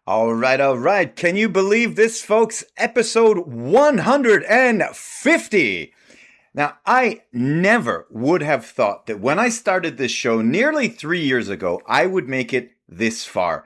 All right, all right. Can you believe this, folks? Episode 150. Now, I never would have thought that when I started this show nearly 3 years ago, I would make it this far.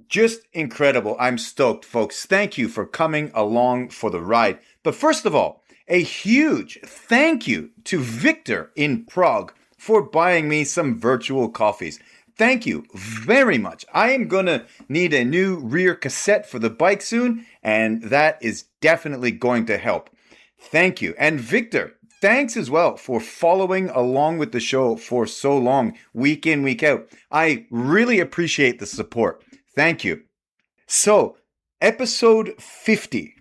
Just incredible. I'm stoked, folks. Thank you for coming along for the ride. But first of all, a huge thank you to Victor in Prague for buying me some virtual coffees. Thank you very much. I am going to need a new rear cassette for the bike soon, and that is definitely going to help. Thank you. And Victor, thanks as well for following along with the show for so long, week in, week out. I really appreciate the support. Thank you. So, episode 50.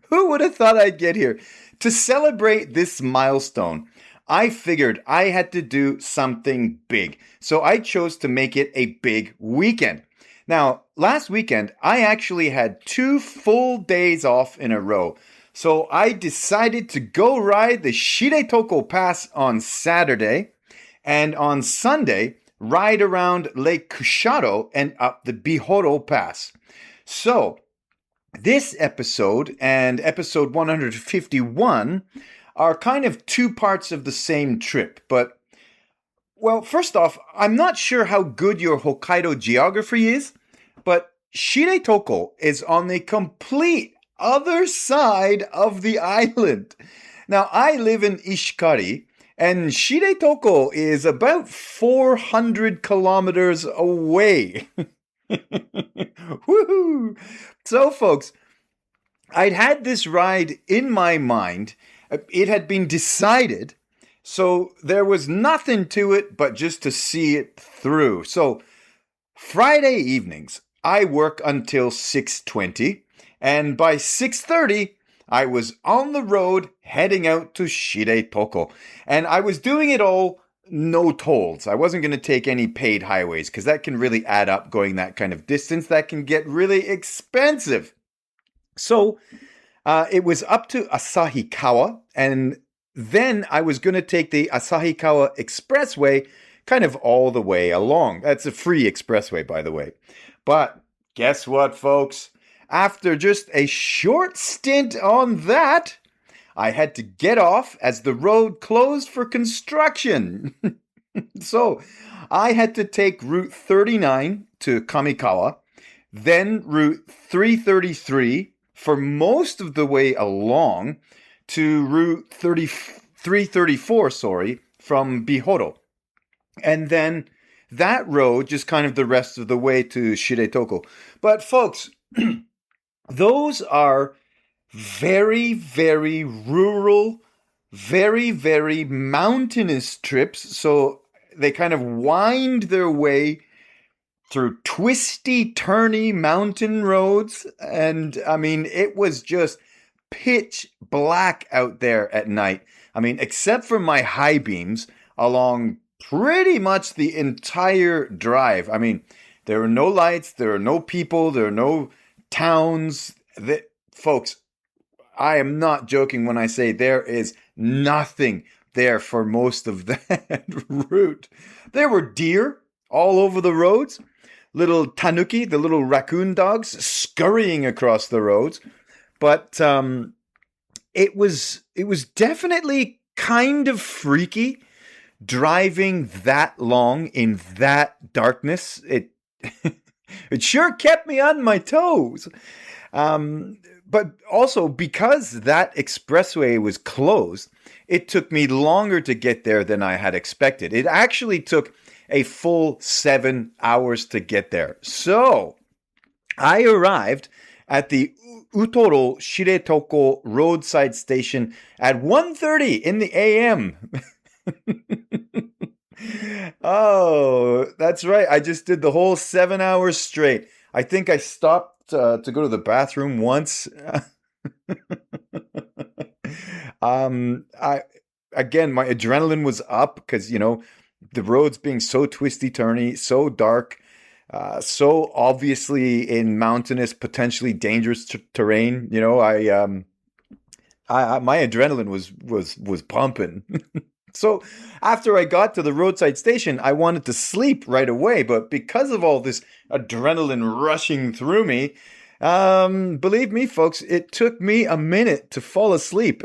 Who would have thought I'd get here? To celebrate this milestone, I figured I had to do something big. So I chose to make it a big weekend. Now, last weekend, I actually had 2 full days off in a row. So I decided to go ride the Shiretoko Pass on Saturday, and on Sunday, ride around Lake Kushado and up the Bihoro Pass. So, this episode and episode 151 are kind of 2 parts of the same trip. But, well, first off, I'm not sure how good your Hokkaido geography is, but Shiretoko is on the complete other side of the island. Now, I live in Ishikari, and Shiretoko is about 400 kilometers away. Woohoo! So, folks, I'd had this ride in my mind. It had been decided, so there was nothing to it but just to see it through. So, Friday evenings, I work until 6:20, and by 6:30, I was on the road heading out to Shiretoko. And I was doing it all no tolls. I wasn't going to take any paid highways because that can really add up going that kind of distance. That can get really expensive. So it was up to Asahikawa, and then I was going to take the Asahikawa Expressway kind of all the way along. That's a free expressway, by the way. But guess what, folks? After just a short stint on that, I had to get off as the road closed for construction. So I had to take Route 39 to Kamikawa, then Route 333 for most of the way along to Route 334, from Bihoro. And then that road just kind of the rest of the way to Shiretoko. But folks, those are very, very rural, very, very mountainous trips. So they kind of wind their way through twisty, turny mountain roads. And I mean, it was just pitch black out there at night. I mean, except for my high beams along pretty much the entire drive. I mean, there are no lights, there are no people, there are no towns. Folks, I am not joking when I say there is nothing there for most of that route. There were deer all over the roads, little tanuki, the little raccoon dogs, scurrying across the roads. But it was definitely kind of freaky driving that long in that darkness. It it sure kept me on my toes. But also, because that expressway was closed, it took me longer to get there than I had expected. It actually took a full 7 hours to get there. So, I arrived at the Utoro Shiretoko roadside station at 1:30 in the a.m. Oh, that's right. I just did the whole 7 hours straight. I think I stopped to go to the bathroom once. I again, my adrenaline was up because the roads being so twisty turny, so dark, so obviously in mountainous, potentially dangerous terrain. My adrenaline was pumping. So after I got to the roadside station, I wanted to sleep right away, but because of all this adrenaline rushing through me, believe me, folks, it took me a minute to fall asleep,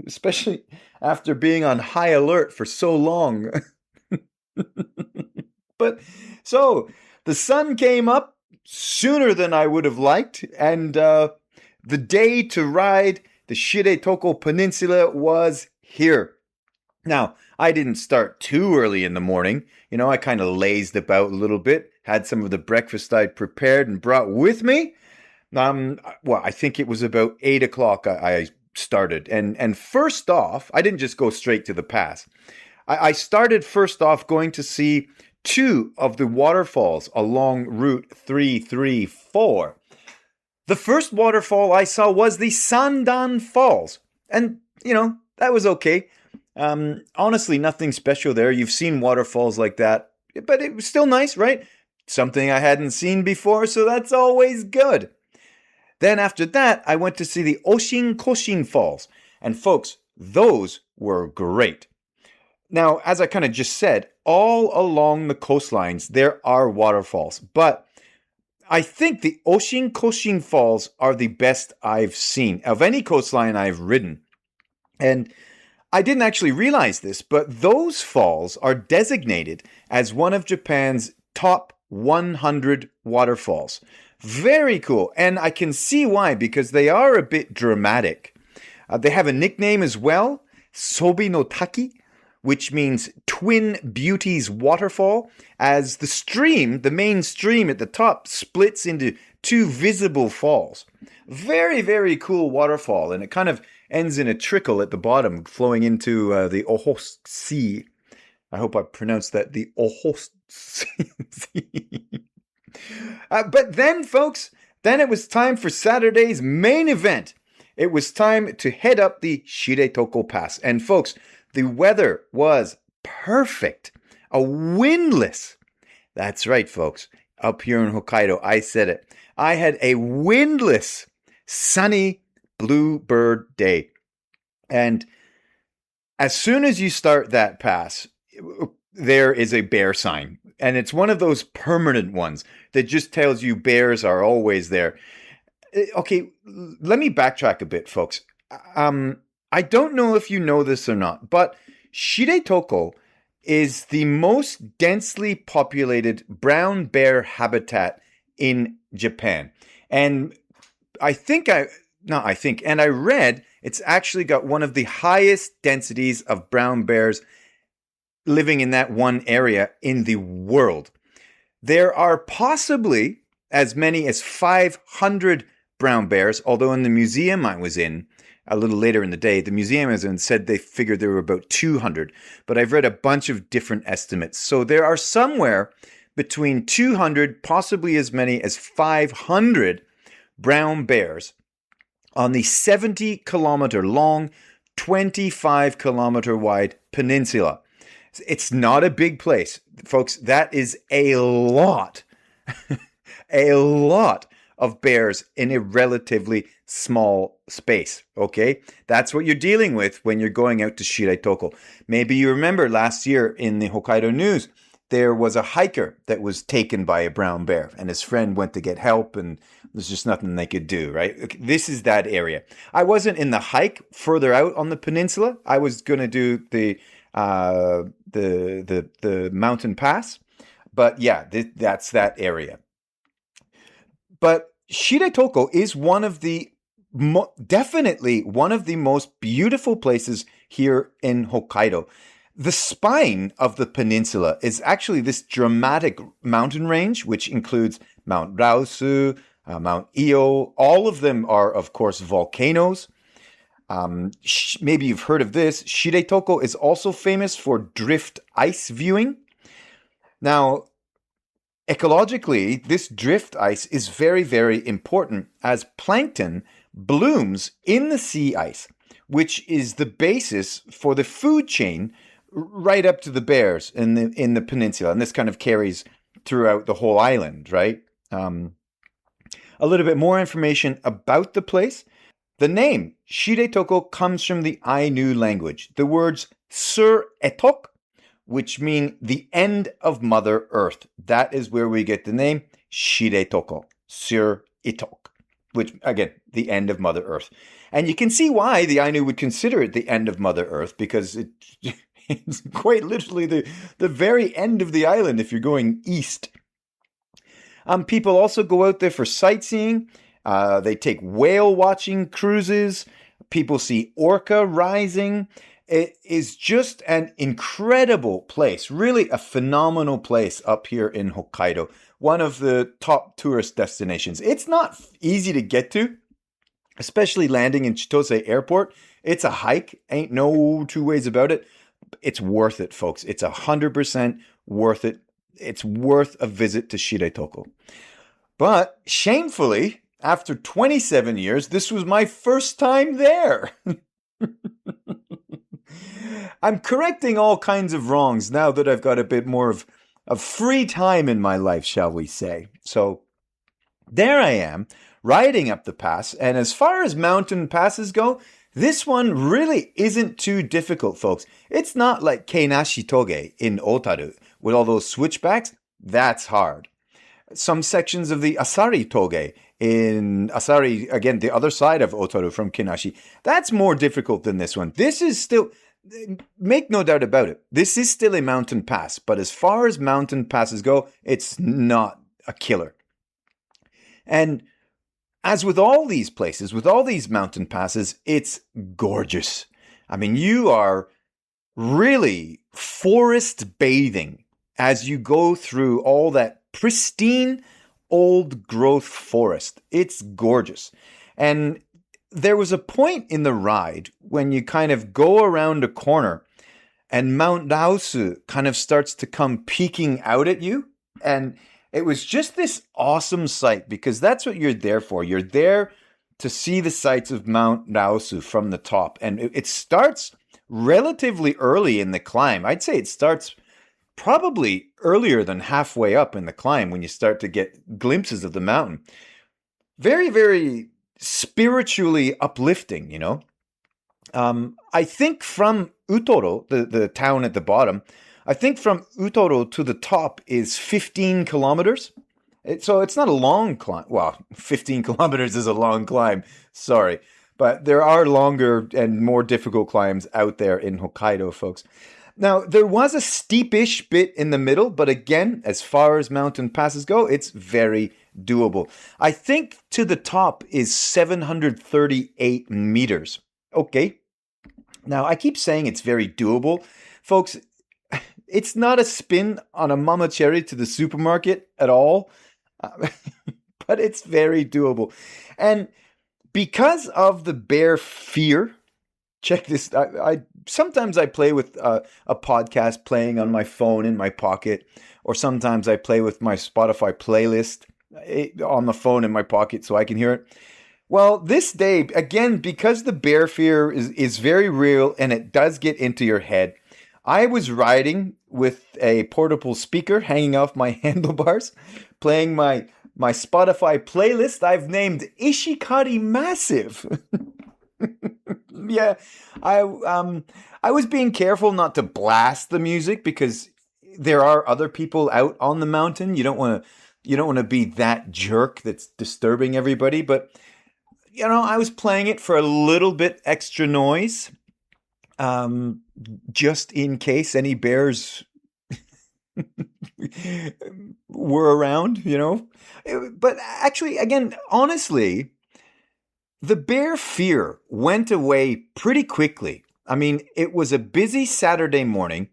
especially after being on high alert for so long. But so the sun came up sooner than I would have liked, and the day to ride the Shiretoko Peninsula was here. Now, I didn't start too early in the morning. I kind of lazed about a little bit, had some of the breakfast I'd prepared and brought with me. I think it was about 8 o'clock I started. And first off, I didn't just go straight to the pass. I started first off going to see two of the waterfalls along Route 334. The first waterfall I saw was the Sandan Falls. And, that was okay. Honestly, nothing special there. You've seen waterfalls like that, but it was still nice, right? Something I hadn't seen before, so that's always good. Then after that, I went to see the Oshin Falls. And folks, those were great. Now, as I kind of just said, all along the coastlines, there are waterfalls. But I think the Oshin Falls are the best I've seen of any coastline I've ridden. And I didn't actually realize this, but those falls are designated as one of Japan's top 100 waterfalls. Very cool. And I can see why, because they are a bit dramatic. They have a nickname as well, Sobi no Taki, which means Twin Beauties Waterfall, as the stream, the main stream at the top, splits into two visible falls. Very, very cool waterfall, and it kind of ends in a trickle at the bottom, flowing into the Ohos Sea. I hope I pronounced that, the Ohos Sea. But then, folks, it was time for Saturday's main event. It was time to head up the Shiretoko Pass. And folks, the weather was perfect. A windless. That's right, folks. Up here in Hokkaido, I said it. I had a windless, sunny bluebird day. And as soon as you start that pass, there is a bear sign. And it's one of those permanent ones that just tells you bears are always there. Okay, let me backtrack a bit, folks. I don't know if you know this or not, but Shiretoko is the most densely populated brown bear habitat in Japan. And I read it's actually got one of the highest densities of brown bears living in that one area in the world. There are possibly as many as 500 brown bears, although in the museum I was in a little later in the day, the museum I was in said they figured there were about 200, but I've read a bunch of different estimates. So there are somewhere between 200, possibly as many as 500 brown bears on the 70-kilometer long, 25-kilometer wide peninsula. It's not a big place. Folks, that is a lot, a lot of bears in a relatively small space, okay? That's what you're dealing with when you're going out to Shiretoko. Maybe you remember last year in the Hokkaido news, there was a hiker that was taken by a brown bear, and his friend went to get help, and there's just nothing they could do, right? This is that area. I wasn't in the hike further out on the peninsula. I was going to do the mountain pass, but yeah, that's that area. But Shiretoko is definitely one of the most beautiful places here in Hokkaido. The spine of the peninsula is actually this dramatic mountain range, which includes Mount Raosu, Mount Iyo. All of them are, of course, volcanoes. Maybe you've heard of this. Shiretoko is also famous for drift ice viewing. Now, ecologically, this drift ice is very, very important as plankton blooms in the sea ice, which is the basis for the food chain right up to the bears in the peninsula. And this kind of carries throughout the whole island, right? A little bit more information about the place. The name Shiretoko comes from the Ainu language. The words Sur Etok, which mean the end of Mother Earth. That is where we get the name Shiretoko, Sur Etok, which, again, the end of Mother Earth. And you can see why the Ainu would consider it the end of Mother Earth, because it's quite literally the very end of the island if you're going east. People also go out there for sightseeing. They take whale watching cruises. People see orca rising. It is just an incredible place, really a phenomenal place up here in Hokkaido. One of the top tourist destinations. It's not easy to get to, especially landing in Chitose Airport. It's a hike, ain't no two ways about it. It's worth it, folks. It's 100% worth it. It's worth a visit to Shiretoko. But shamefully, after 27 years, this was my first time there. I'm correcting all kinds of wrongs now that I've got a bit more of free time in my life, shall we say. So there I am, riding up the pass. And as far as mountain passes go, this one really isn't too difficult, folks. It's not like Keinashi Toge in Otaru with all those switchbacks. That's hard. Some sections of the Asari Toge in Asari, again, the other side of Otaru from Keinashi, that's more difficult than this one. This is still, make no doubt about it, this is still a mountain pass. But as far as mountain passes go, it's not a killer. And as with all these places, with all these mountain passes, it's gorgeous. I mean, you are really forest bathing as you go through all that pristine old growth forest. It's gorgeous. And there was a point in the ride when you kind of go around a corner and Mount Naosu kind of starts to come peeking out at you. And it was just this awesome sight, because that's what you're there for. You're there to see the sights of Mount Naosu from the top. And it starts relatively early in the climb. I'd say it starts probably earlier than halfway up in the climb when you start to get glimpses of the mountain. Very, very spiritually uplifting, you know. I think from Utoro, the town at the bottom, I think from Utoro to the top is 15 kilometers. So it's not a long climb. Well, 15 kilometers is a long climb. Sorry. But there are longer and more difficult climbs out there in Hokkaido, folks. Now, there was a steepish bit in the middle, but again, as far as mountain passes go, it's very doable. I think to the top is 738 meters. Okay. Now, I keep saying it's very doable. Folks, it's not a spin on a mama cherry to the supermarket at all, but it's very doable. And because of the bear fear, check this. I sometimes I play with a podcast playing on my phone in my pocket, or sometimes I play with my Spotify playlist on the phone in my pocket so I can hear it. Well, this day, again, because the bear fear is very real and it does get into your head, I was riding with a portable speaker hanging off my handlebars, playing my Spotify playlist I've named Ishikari Massive. Yeah, I was being careful not to blast the music because there are other people out on the mountain. You don't want to be that jerk that's disturbing everybody. But you know, I was playing it for a little bit extra noise, just in case any bears were around. You know, but actually, again, honestly, the bear fear went away pretty quickly. I mean, it was a busy Saturday morning,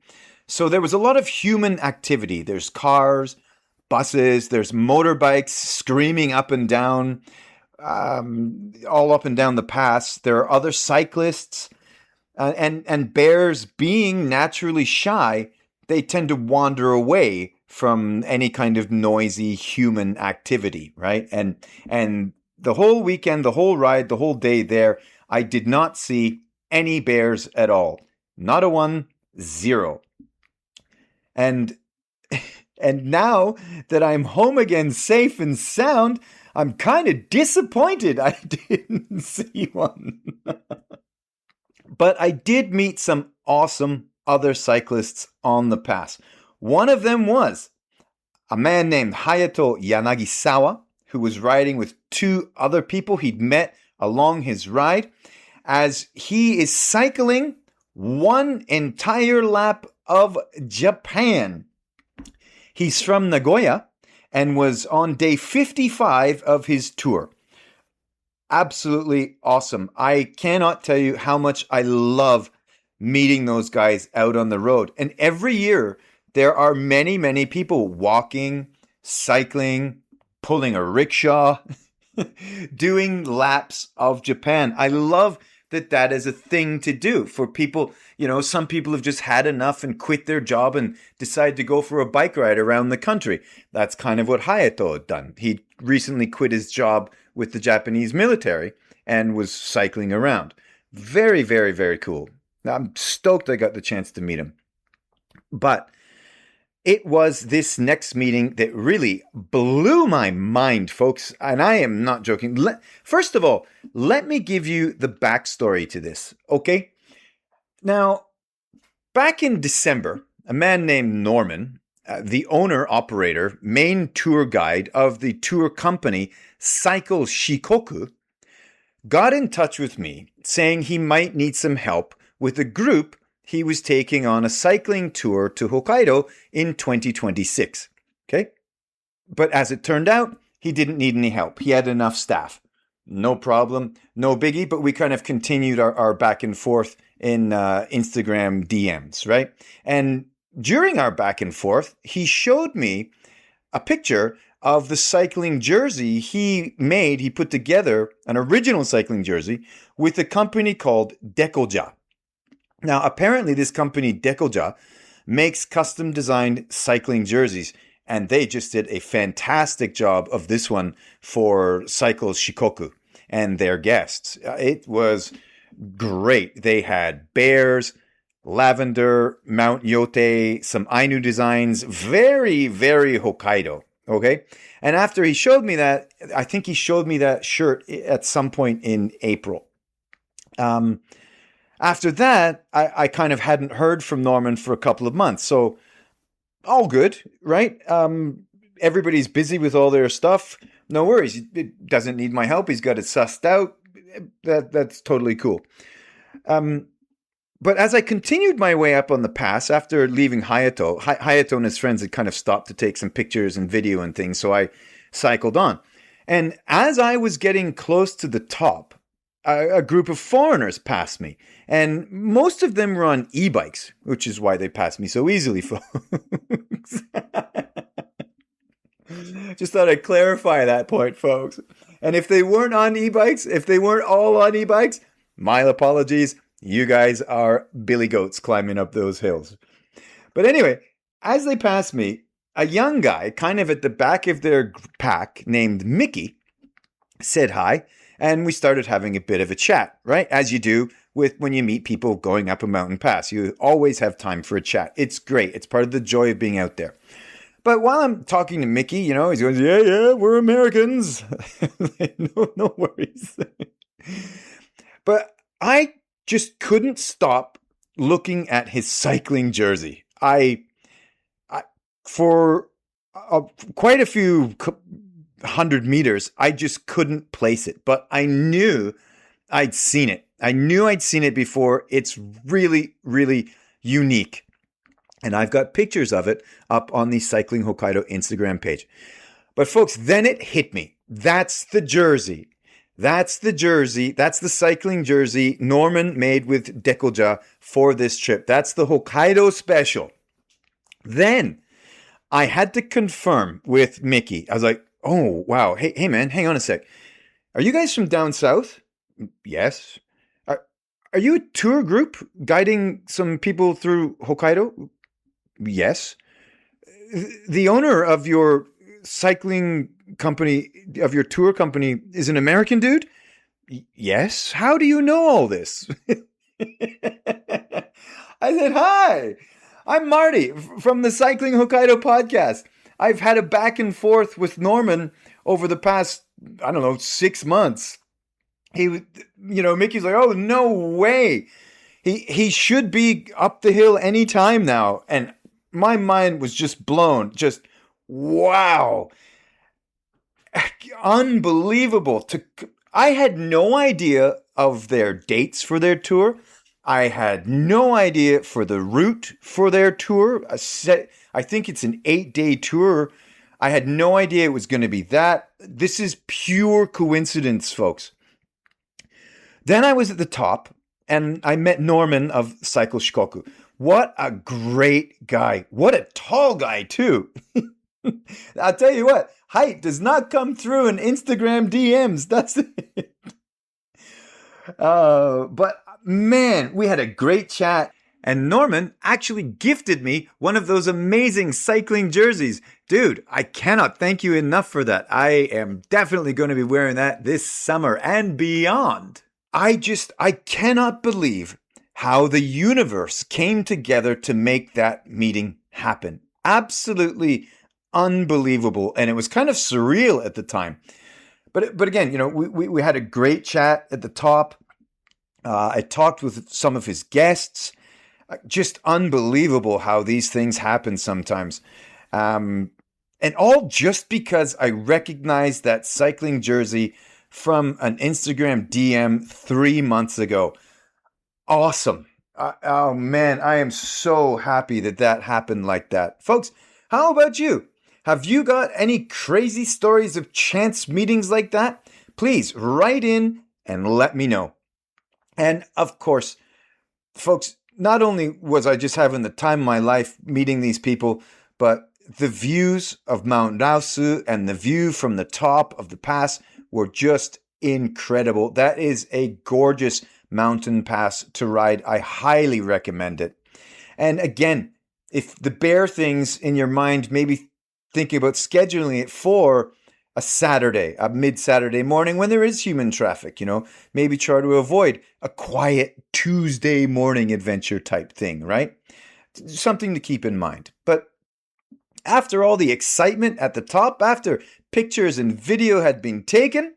so there was a lot of human activity. There's cars, buses, there's motorbikes screaming up and down, all up and down the pass. There are other cyclists, and bears, being naturally shy, they tend to wander away from any kind of noisy human activity, right? And the whole weekend, the whole ride, the whole day there, I did not see any bears at all. Not a one, zero. And And now that I'm home again safe and sound, I'm kind of disappointed I didn't see one. But I did meet some awesome other cyclists on the pass. One of them was a man named Hayato Yanagisawa, who was riding with two other people he'd met along his ride, as he is cycling one entire lap of Japan. He's from Nagoya and was on day 55 of his tour. Absolutely awesome. I cannot tell you how much I love meeting those guys out on the road. And every year, there are many, many people walking, cycling, pulling a rickshaw, doing laps of Japan. I love that is a thing to do for people. You know, some people have just had enough and quit their job and decide to go for a bike ride around the country. That's kind of what Hayato had done. He recently quit his job with the Japanese military and was cycling around. Very, very, very cool. I'm stoked I got the chance to meet him. But it was this next meeting that really blew my mind, folks. And I am not joking. First of all, let me give you the backstory to this, okay? Now, back in December, a man named Norman, the owner-operator, main tour guide of the tour company Cycle Shikoku, got in touch with me saying he might need some help with a group he was taking on a cycling tour to Hokkaido in 2026. Okay? But as it turned out, he didn't need any help. He had enough staff. No problem, no biggie, but we kind of continued our back and forth in Instagram DMs, right? And during our back and forth, he showed me a picture of the cycling jersey he made. He put together an original cycling jersey with a company called Dekoja. Now, apparently this company, Dekoja, makes custom-designed cycling jerseys, and they just did a fantastic job of this one for Cycle Shikoku and their guests. It was great. They had bears, lavender, Mount Yote, some Ainu designs, very, very Hokkaido, okay? And after he showed me that, I think he showed me that shirt at some point in April. After that, I kind of hadn't heard from Norman for a couple of months. So all good, right? Everybody's busy with all their stuff. No worries. It doesn't need my help. He's got it sussed out. That's totally cool. But as I continued my way up on the pass after leaving Hayato, Hayato and his friends had kind of stopped to take some pictures and video and things. So I cycled on. And as I was getting close to the top, a group of foreigners passed me, and most of them were on e-bikes, which is why they passed me so easily, folks. Just thought I'd clarify that point, folks. And if they weren't on e-bikes, if they weren't all on e-bikes, my apologies. You guys are billy goats climbing up those hills. But anyway, as they passed me, a young guy, kind of at the back of their pack, named Mickey, said hi. And we started having a bit of a chat, right? As you do with when you meet people going up a mountain pass. You always have time for a chat. It's great. It's part of the joy of being out there. But while I'm talking to Mickey, you know, he's going, yeah, we're Americans. No worries. But I just couldn't stop looking at his cycling jersey. For quite a few 100 meters, I just couldn't place it, but I knew I'd seen it. I knew I'd seen it before. It's really, really unique. And I've got pictures of it up on the Cycling Hokkaido Instagram page. But folks, then it hit me. That's the jersey. That's the jersey. That's the cycling jersey Norman made with Dekoja for this trip. That's the Hokkaido special. Then I had to confirm with Mickey. I was like, oh, wow. Hey, man, hang on a sec. Are you guys from down south? Yes. Are you a tour group guiding some people through Hokkaido? Yes. The owner of your cycling company, of your tour company, is an American dude? Yes. How do you know all this? I said, hi. I'm Marty from the Cycling Hokkaido podcast. I've had a back and forth with Norman over the past, I don't know, 6 months. Mickey's like, oh, no way. He should be up the hill anytime now. And my mind was just blown. Just, wow. Unbelievable. I had no idea of their dates for their tour. I had no idea for the route for their tour. I think it's an 8-day tour. I had no idea it was going to be that. This is pure coincidence, folks. Then I was at the top and I met Norman of Cycle Shikoku. What a great guy. What a tall guy, too. I'll tell you what, height does not come through in Instagram DMs. That's it. But man, we had a great chat. And Norman actually gifted me one of those amazing cycling jerseys. Dude, I cannot thank you enough for that. I am definitely going to be wearing that this summer and beyond. I cannot believe how the universe came together to make that meeting happen. Absolutely unbelievable. And it was kind of surreal at the time. But again, we had a great chat at the top. I talked with some of his guests. Just unbelievable how these things happen sometimes. And all just because I recognized that cycling jersey from an Instagram DM 3 months ago. Awesome. Oh man, I am so happy that happened like that. Folks, how about you? Have you got any crazy stories of chance meetings like that? Please write in and let me know. And of course, folks, not only was I just having the time of my life meeting these people, but the views of Mount Raosu and the view from the top of the pass were just incredible. That is a gorgeous mountain pass to ride. I highly recommend it. And again, if the bear things in your mind, maybe thinking about scheduling it for a Saturday, a mid-Saturday morning when there is human traffic, maybe try to avoid a quiet Tuesday morning adventure type thing, right? Something to keep in mind. But after all the excitement at the top, after pictures and video had been taken,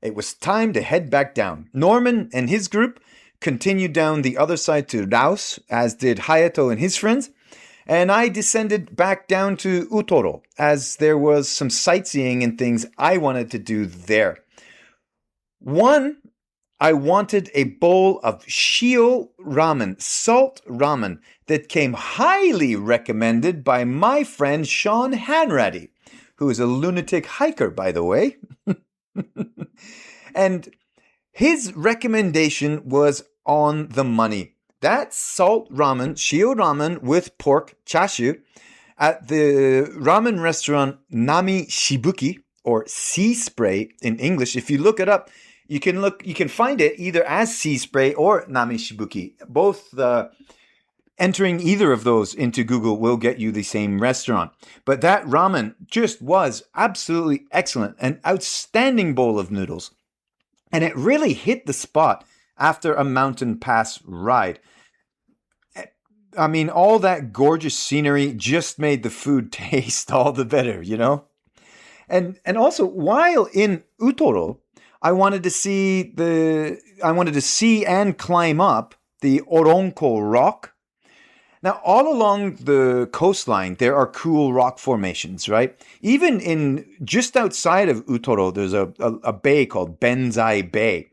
it was time to head back down. Norman and his group continued down the other side to Raus, as did Hayato and his friends. And I descended back down to Utoro, as there was some sightseeing and things I wanted to do there. One, I wanted a bowl of shio ramen, salt ramen, that came highly recommended by my friend Sean Hanratty, who is a lunatic hiker, by the way. And his recommendation was on the money. That salt ramen, shio ramen with pork chashu at the ramen restaurant Nami Shibuki, or Sea Spray in English. If you look it up, you can find it either as Sea Spray or Nami Shibuki. Both entering either of those into Google will get you the same restaurant. But that ramen just was absolutely excellent, an outstanding bowl of noodles. And it really hit the spot after a mountain pass ride. I mean, all that gorgeous scenery just made the food taste all the better, And also, while in Utoro, I wanted to see and climb up the Oronko Rock. Now, all along the coastline, there are cool rock formations, right? Even just outside of Utoro, there's a bay called Benzai Bay.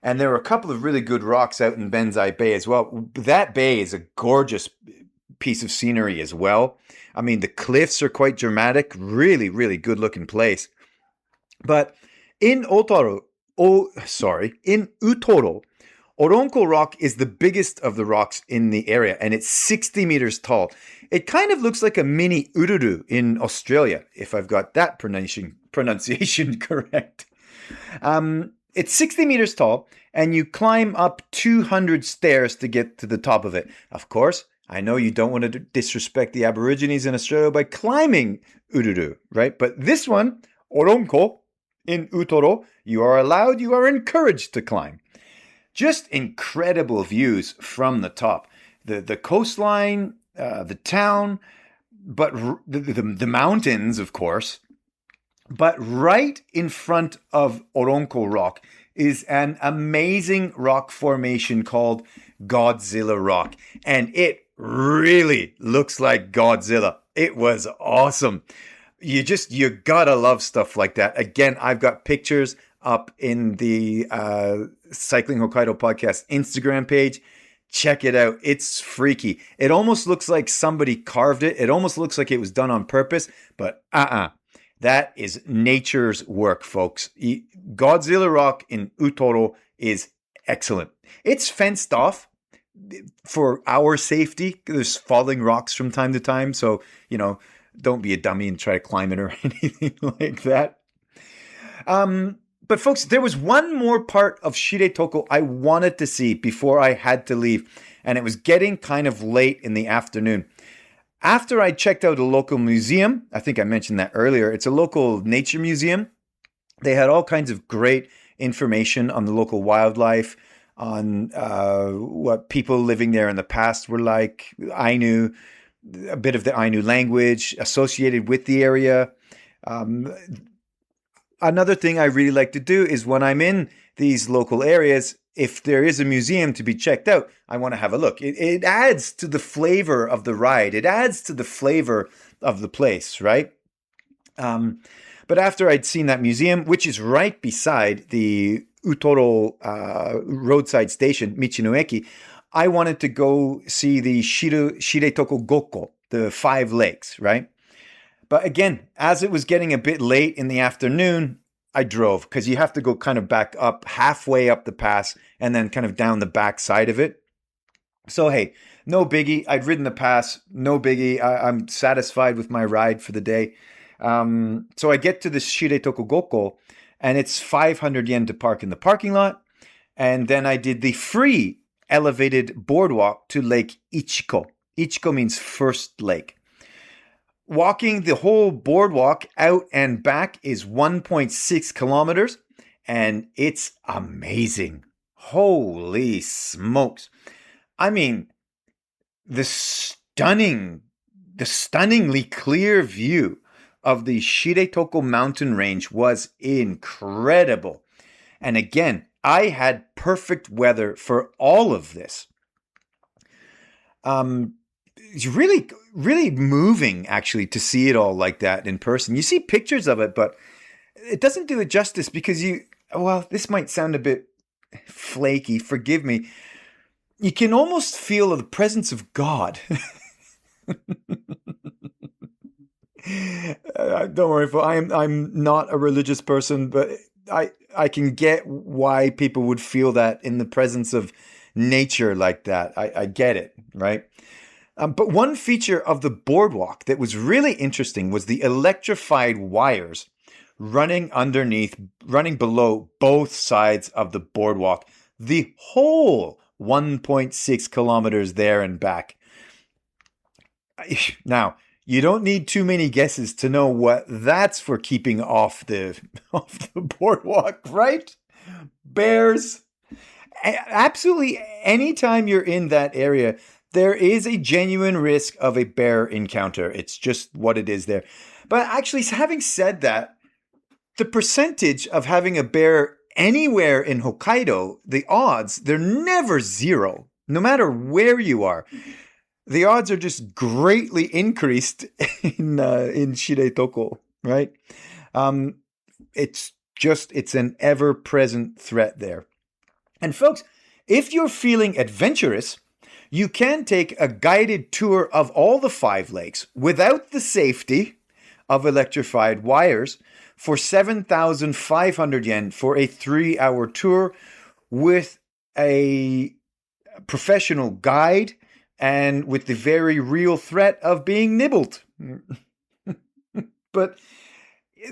And there are a couple of really good rocks out in Benzai Bay as well. That bay is a gorgeous piece of scenery as well. I mean, the cliffs are quite dramatic. Really, really good looking place. But in Utoro, Oronko Rock is the biggest of the rocks in the area, and it's 60 meters tall. It kind of looks like a mini Uluru in Australia, if I've got that pronunciation correct. It's 60 meters tall, and you climb up 200 stairs to get to the top of it. Of course, I know you don't want to disrespect the Aborigines in Australia by climbing Uluru, right? But this one, Oronko, in Utoro, you are encouraged to climb. Just incredible views from the top. The coastline, the town, but the mountains, of course. But right in front of Oronko Rock is an amazing rock formation called Godzilla Rock. And it really looks like Godzilla. It was awesome. You gotta love stuff like that. Again, I've got pictures up in the Cycling Hokkaido podcast Instagram page. Check it out. It's freaky. It almost looks like somebody carved it. It almost looks like it was done on purpose, but that is nature's work, folks. Godzilla Rock in Utoro is excellent. It's fenced off for our safety. There's falling rocks from time to time, so, don't be a dummy and try to climb it or anything like that. But folks, there was one more part of Shiretoko I wanted to see before I had to leave, and it was getting kind of late in the afternoon. After I checked out a local museum, I think I mentioned that earlier, it's a local nature museum. They had all kinds of great information on the local wildlife, on what people living there in the past were like, Ainu, a bit of the Ainu language associated with the area. Another thing I really like to do is when I'm in these local areas, if there is a museum to be checked out, I want to have a look. It adds to the flavor of the ride. It adds to the flavor of the place, right? But after I'd seen that museum, which is right beside the Utoro roadside station, Michinoeki, I wanted to go see the Shiretoko Gokko, the 5 lakes, right? But again, as it was getting a bit late in the afternoon, I drove because you have to go kind of back up halfway up the pass and then kind of down the back side of it. So, hey, no biggie. I'd ridden the pass. No biggie. I'm satisfied with my ride for the day. So I get to the Shiretoko Gokko and it's 500 yen to park in the parking lot. And then I did the free elevated boardwalk to Lake Ichiko. Ichiko means first lake. Walking the whole boardwalk out and back is 1.6 kilometers, and it's amazing. Holy smokes. I mean, the stunningly clear view of the Shiretoko mountain range was incredible. And again, I had perfect weather for all of this. It's really, really moving, actually, to see it all like that in person. You see pictures of it, but it doesn't do it justice because this might sound a bit flaky, forgive me. You can almost feel the presence of God. Don't worry, I'm not a religious person, but I can get why people would feel that in the presence of nature like that. I get it, right? But one feature of the boardwalk that was really interesting was the electrified wires running below both sides of the boardwalk, the whole 1.6 kilometers there and back. Now, you don't need too many guesses to know what that's for keeping off the boardwalk, right? Bears. Absolutely anytime you're in that area, there is a genuine risk of a bear encounter. It's just what it is there. But actually, having said that, the percentage of having a bear anywhere in Hokkaido, the odds, they're never zero, no matter where you are. The odds are just greatly increased in Shiretoko, right? It's an ever-present threat there. And folks, if you're feeling adventurous, you can take a guided tour of all the 5 lakes without the safety of electrified wires for 7,500 yen for a 3-hour tour with a professional guide and with the very real threat of being nibbled. But,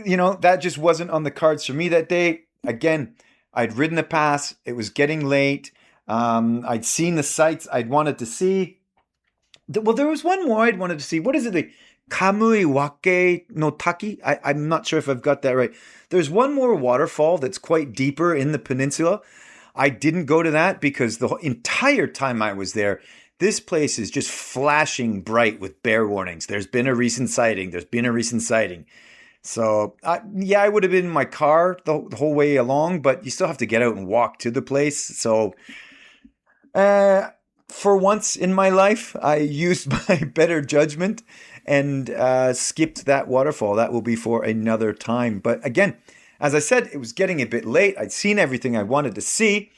that just wasn't on the cards for me that day. Again, I'd ridden the pass. It was getting late. I'd seen the sights I'd wanted to see. Well, there was one more I'd wanted to see. What is it? The Kamui Wake no Taki? I'm not sure if I've got that right. There's one more waterfall that's quite deeper in the peninsula. I didn't go to that because the entire time I was there, this place is just flashing bright with bear warnings. There's been a recent sighting. There's been a recent sighting. So, yeah, I would have been in my car the whole way along, but you still have to get out and walk to the place. So, for once in my life, I used my better judgment and skipped that waterfall. That will be for another time. But again, as I said, it was getting a bit late. I'd seen everything I wanted to see.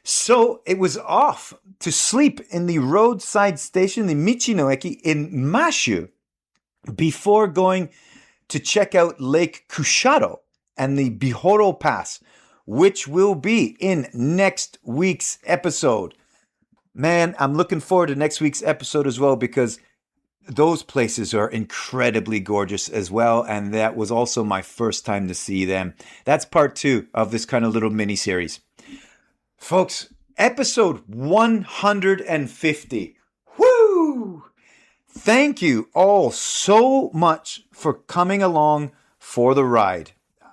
So it was off to sleep in the roadside station, the Michinoeki in Mashu, before going to check out Lake Kushado and the Bihoro Pass, which will be in next week's episode. Man, I'm looking forward to next week's episode as well, because those places are incredibly gorgeous as well. And that was also my first time to see them. That's part 2 of this kind of little mini series. Folks, episode 150. Woo! Thank you all so much for coming along for the ride.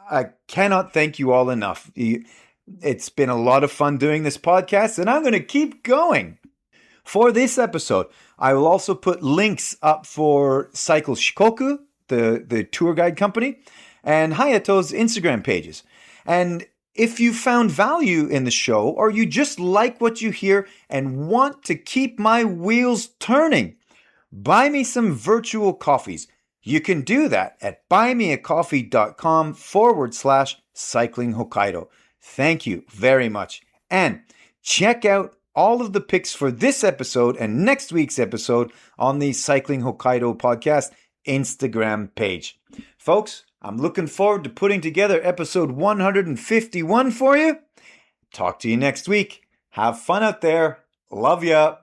I cannot thank you all enough. It's been a lot of fun doing this podcast, and I'm going to keep going. For this episode, I will also put links up for Cycle Shikoku, the tour guide company, and Hayato's Instagram pages. And if you found value in the show, or you just like what you hear and want to keep my wheels turning, buy me some virtual coffees. You can do that at buymeacoffee.com/cycling Hokkaido. Thank you very much. And check out all of the picks for this episode and next week's episode on the Cycling Hokkaido podcast Instagram page. Folks, I'm looking forward to putting together episode 151 for you. Talk to you next week. Have fun out there. Love ya.